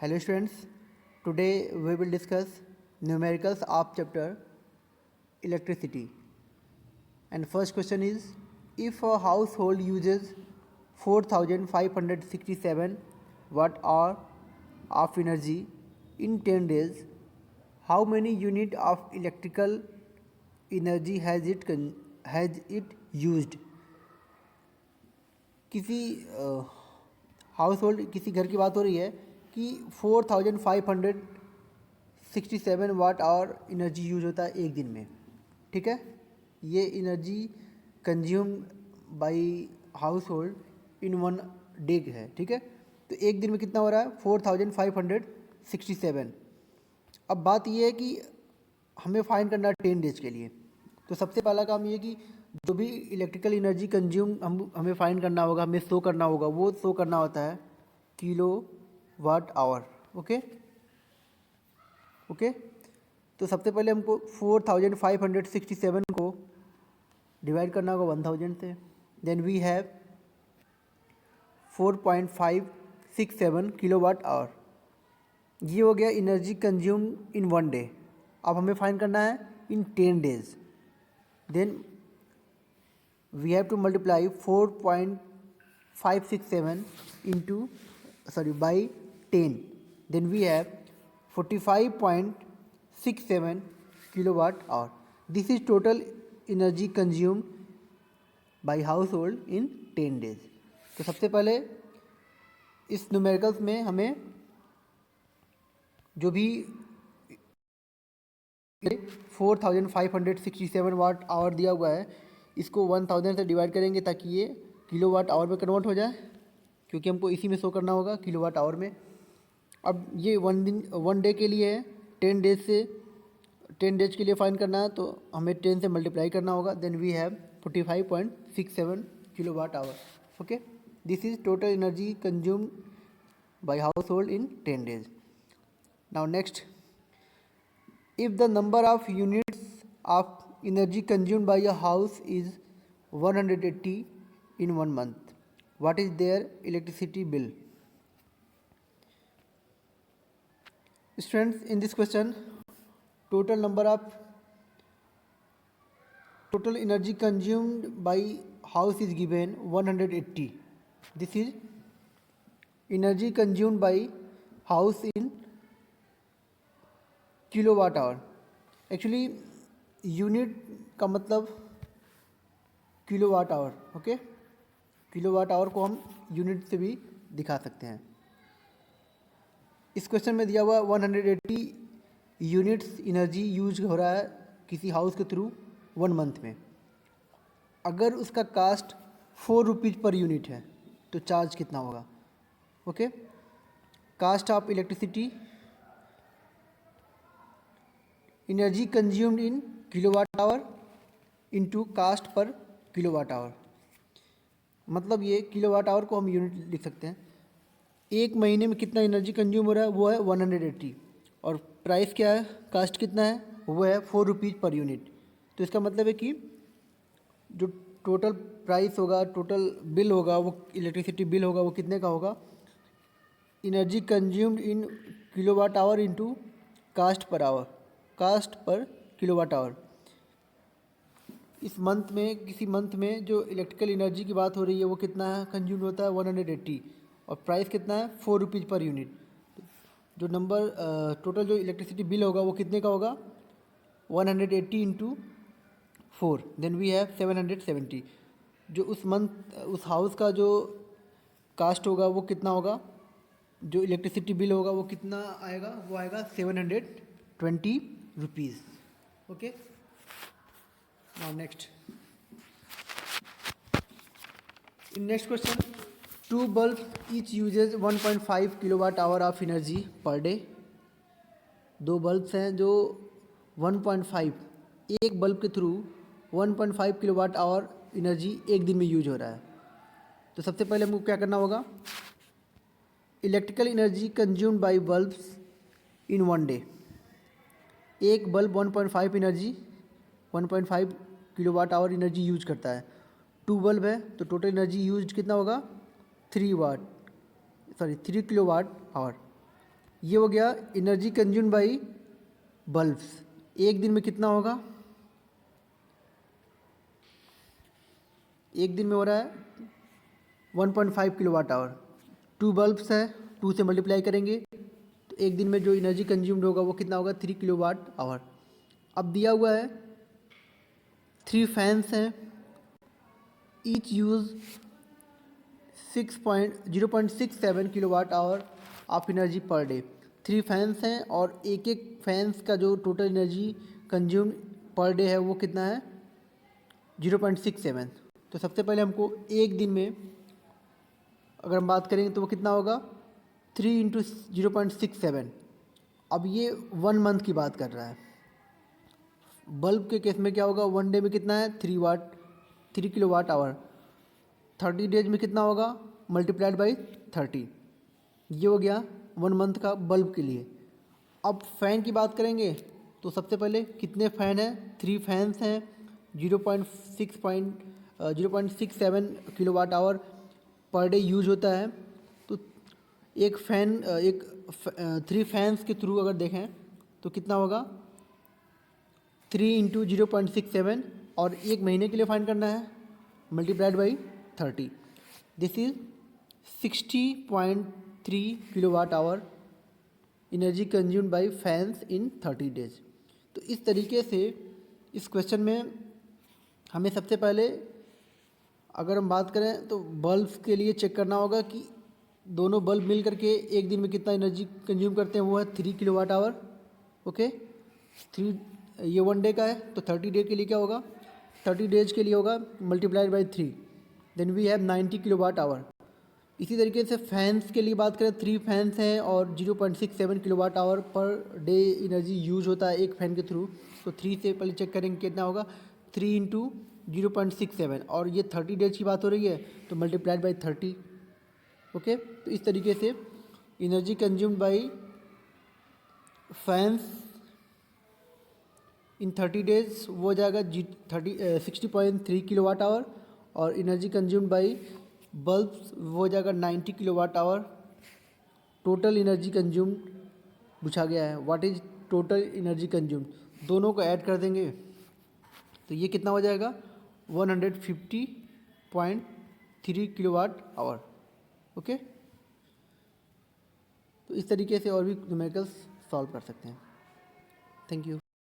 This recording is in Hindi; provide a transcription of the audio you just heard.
Hello students, today we will discuss numericals of chapter electricity. And first question is, if a household uses 4567 watt hour of energy in 10 days, how many unit of electrical energy has it used? किसी हाउस होल्ड किसी घर की बात हो रही है कि 4567 वाट आवर एनर्जी यूज होता है एक दिन में. ठीक है, ये energy consume by household in one day है. ठीक है, तो एक दिन में कितना हो रहा है 4567. अब बात ये है कि हमें फाइंड करना है 10 डेज के लिए. तो सबसे पहला काम ये कि जो भी इलेक्ट्रिकल एनर्जी कंज्यूम हमें फाइंड करना होगा, हमें शो करना होगा, वो शो करना होता है किलो वाट आवर. ओके, तो सबसे पहले हमको 4567 को डिवाइड करना होगा 1000 से. Then we have 4.567 kilowatt hour. ये हो गया energy consume in one day. अब हमें फाइंड करना है in 10 days. Then we have to multiply 4.567 by 10. Then we have 45.67 kilowatt hour. This is total energy consumed by household in 10 days. तो सबसे पहले इस न्यूमेरिकल्स में हमें जो भी 4567 वाट आवर दिया हुआ है इसको 1000 से डिवाइड करेंगे ताकि ये किलो वाट आवर में कन्वर्ट हो जाए, क्योंकि हमको इसी में शो करना होगा किलो वाट आवर में. अब ये वन डे के लिए है, 10 डेज के लिए फाइंड करना है, तो हमें 10 से मल्टीप्लाई करना होगा. Then we have 45.67 kilowatt hour. Okay, this is total energy consume by household in 10 days. Now next, if the number of units of energy consumed by a house is 180 in 1 month, what is their electricity bill? Students, in this question total energy consumed by house is given 180. This is energy consumed by house in kilowatt hour. Actually unit का मतलब kilowatt hour. Okay, kilowatt hour को हम यूनिट से भी दिखा सकते हैं. इस क्वेश्चन में दिया हुआ 180 यूनिट्स एनर्जी यूज हो रहा है किसी हाउस के थ्रू 1 मंथ में. अगर उसका कास्ट 4 रुपीज़ पर यूनिट है तो चार्ज कितना होगा? Okay, cost of electricity energy consumed in kilowatt hour into cost per kilowatt hour. मतलब ये किलोवाट आवर को हम यूनिट लिख सकते हैं. एक महीने में कितना एनर्जी कंज्यूम हो रहा है वो है 180, और प्राइस क्या है, कास्ट कितना है वो है 4 रुपीज़ पर यूनिट. तो इसका मतलब है कि जो टोटल प्राइस होगा, टोटल बिल होगा, वो इलेक्ट्रिसिटी बिल होगा, वो कितने का होगा? Energy consumed in kilowatt hour into cost per kilowatt hour. इस मंथ में, किसी मंथ में जो इलेक्ट्रिकल एनर्जी की बात हो रही है वो कितना है कंज्यूम होता है 180, और प्राइस कितना है 4 रुपीज़ पर यूनिट. जो नंबर टोटल जो इलेक्ट्रिसिटी बिल होगा वो कितने का होगा? 180 इंटू 4. Then we have 770. जो उस मंथ उस हाउस का जो कास्ट होगा वो कितना होगा, जो इलेक्ट्रिसिटी बिल होगा वो कितना आएगा? वो आएगा 720 rupees. Okay, now next, in next question, 2 bulbs each uses 1.5 kilowatt hour of energy per day. 2 bulbs हैं जो 1.5, एक बल्ब के थ्रू 1.5 किलोवाट आवर एनर्जी एक दिन में यूज हो रहा है. तो सबसे पहले हमको क्या करना होगा? Electrical energy consumed by bulbs in one day. एक bulb 1.5 kilowatt hour energy use करता है. 2 बल्ब है तो टोटल एनर्जी यूज कितना होगा? 3 किलोवाट आवर. ये हो गया एनर्जी कंज्यूम्ड बाई बल्ब्स। एक दिन में कितना होगा, एक दिन में हो रहा है 1.5 किलोवाट आवर। 2 बल्ब्स है, 2 से मल्टीप्लाई करेंगे तो एक दिन में जो एनर्जी कंज्यूम्ड होगा वो कितना होगा, 3 किलोवाट आवर। अब दिया हुआ है 3 फैंस हैं, each use 0.67 kilowatt hour of energy per day. 3 fans हैं और एक एक फैंस का जो total energy consume per day है वो कितना है, 0.67। तो सबसे पहले हमको एक दिन में अगर हम बात करेंगे तो वो कितना होगा, 3 इंटू 0.67। अब ये 1 मंथ की बात कर रहा है। बल्ब के केस में क्या होगा, 1 डे में कितना है, 3 किलोवाट आवर। 30 डेज में कितना होगा, मल्टीप्लाइड बाई 30। ये हो गया 1 मंथ का बल्ब के लिए। अब फ़ैन की बात करेंगे तो सबसे पहले कितने फ़ैन हैं, 3 फैंस हैं, 0.67 kilowatt hour per day use होता है। तो एक फ़ैन 3 फैंस के थ्रू अगर देखें तो कितना होगा, 3 इंटू 0.67 और एक महीने के लिए फाइंड करना है, multiplied by 30। This is 60.3 kilowatt hour energy consumed by fans in 30 days. तो इस तरीके से इस क्वेश्चन में हमें सबसे पहले अगर हम बात करें तो बल्ब्स के लिए चेक करना होगा कि दोनों बल्ब मिल करके एक दिन में कितना एनर्जी कंज्यूम करते हैं, वो है 3 किलोवाट आवर। ओके, 3 ये 1 डे का है तो 30 डे के लिए क्या होगा, 30 डेज के लिए होगा multiplied by 3, then we have 90 kilowatt hour. इसी तरीके से फैंस के लिए बात करें, 3 फैंस हैं और 0.67 kilowatt hour per day energy use होता है एक फ़ैन के थ्रू। तो 3 से पहले चेक करेंगे कितना होगा, 3 इंटू 0.67 और ये 30 डेज की बात हो रही है तो मल्टीप्लाइड बाई 30। ओके, तो इस तरीके से energy consumed by fans in 30 days वो हो जाएगा 60.3 किलोवाट आवर और एनर्जी कंज्यूम्ड बाई बल्ब्स वो हो जाएगा 90 kilowatt our. Total energy consumed पूछा गया है, what is total energy consumed, दोनों को ऐड कर देंगे तो ये कितना हो जाएगा, 150.3 किलोवाट आवर। ओके, तो इस तरीके से और भी न्यूमेरिकल्स सॉल्व कर सकते हैं। Thank you.